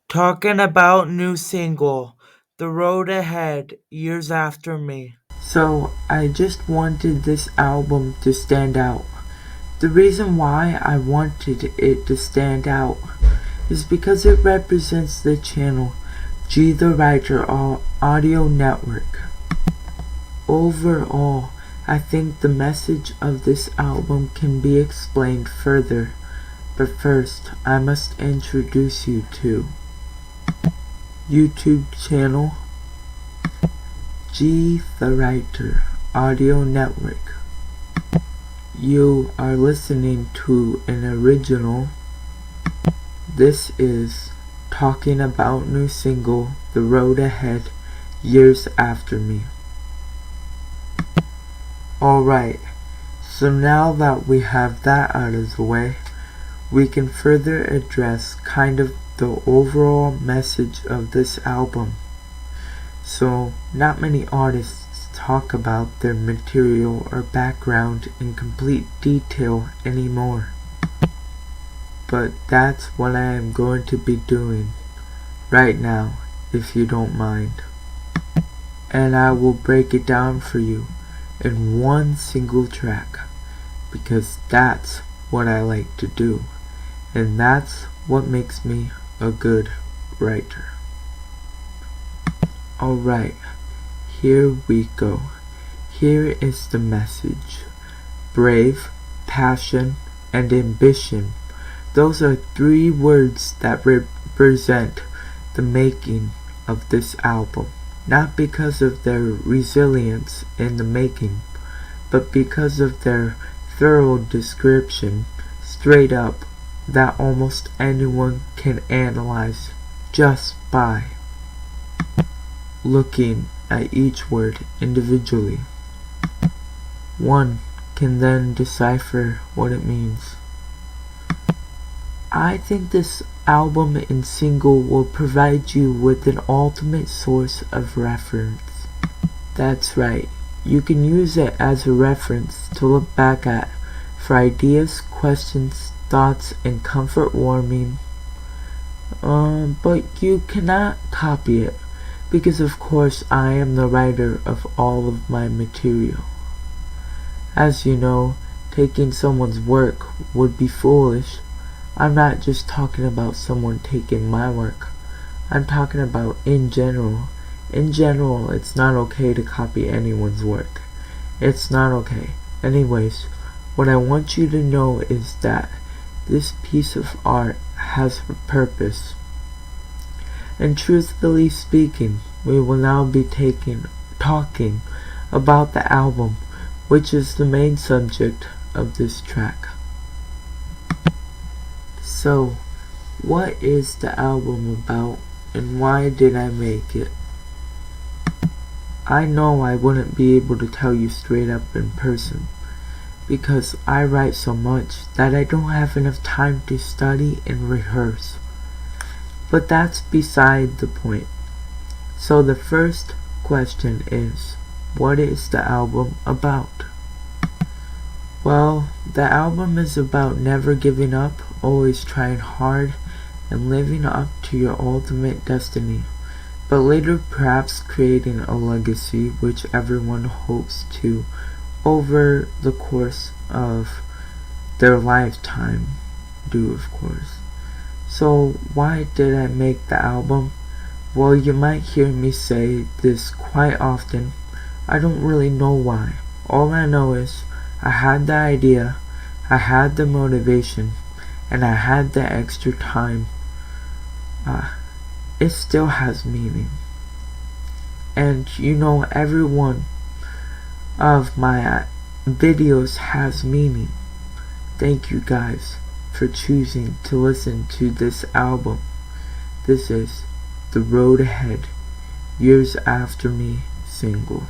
Talking about new single, The Road Ahead, Years After Me. So, I just wanted this album to stand out. The reason why I wanted it to stand out is because it represents the channel G the Writer Audio Network. Overall, I think the message of this album can be explained further, but first I must introduce you to YouTube channel G the Writer Audio Network. You are listening to an original. This is talking about new single The Road Ahead, Years After Me. Alright, so now that we have that out of the way, we can further address kind of the overall message of this album. So, not many artists talk about their material or background in complete detail anymore. But that's what I am going to be doing right now, if you don't mind. And I will break it down for you in one single track, because that's what I like to do, and that's what makes me a good writer. Alright, here we go. Here is the message. Brave, passion, and ambition. Those are three words that represent the making of this album. Not because of their resilience in the making, but because of their thorough description, straight up, that almost anyone can analyze just by looking at each word individually. One can then decipher what it means. I think this album and single will provide you with an ultimate source of reference. That's right, you can use it as a reference to look back at for ideas, questions, thoughts, and comfort warming. But you cannot copy it, because of course I am the writer of all of my material. As you know, taking someone's work would be foolish. I'm not just talking about someone taking my work. I'm talking about in general. In general, it's not okay to copy anyone's work. It's not okay. Anyways, what I want you to know is that this piece of art has a purpose. And truthfully speaking, we will now be talking about the album, which is the main subject of this track. So, what is the album about, and why did I make it? I know I wouldn't be able to tell you straight up in person, because I write so much that I don't have enough time to study and rehearse. But that's beside the point. So the first question is, what is the album about? Well, the album is about never giving up, always trying hard, and living up to your ultimate destiny, but later perhaps creating a legacy which everyone hopes to over the course of their lifetime do, of course. So why did I make the album? Well, you might hear me say this quite often. I don't really know why. All I know is I had the idea, I had the motivation, and I had the extra time. It still has meaning. And you know, every one of my videos has meaning. Thank you guys for choosing to listen to this album. This is The Road Ahead, Years After Me single.